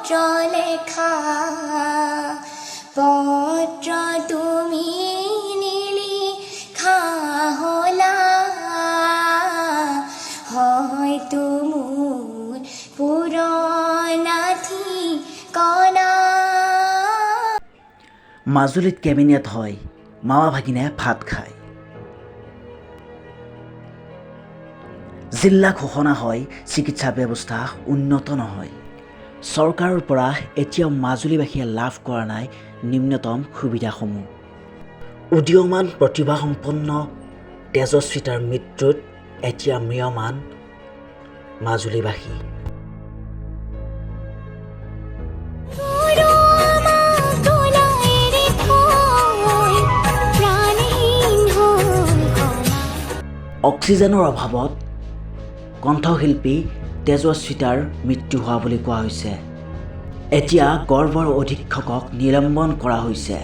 পত্ৰলেখা পত্ৰ তুমি নিলিখা হলা হয়তো মোৰ পুৰণা ঠিকনা। মাজুলীত কেবিনেট হয়, মামা ভাগিনে ভাত খায়। জিলা ঘোষণা হয়, চিকিৎসা ব্যৱস্থা উন্নত নহয়। চৰকাৰৰ পৰা এতিয়াও মাজুলীবাসীয়ে লাভ কৰা নাই নিম্নতম সুবিধাসমূহ। উদীয়মান প্ৰতিভাসম্পন্ন তেজস্বিতাৰ মৃত্যুত এতিয়া ম্ৰিয়মান মাজুলীবাসী। অক্সিজেনৰ অভাৱত কণ্ঠশিল্পী তেজস্বিতাৰ মৃত্যু হোৱা বুলি কোৱা হৈছে। এতিয়া গৰ্ভৰ অধীক্ষকক নিলম্বন কৰা হৈছে।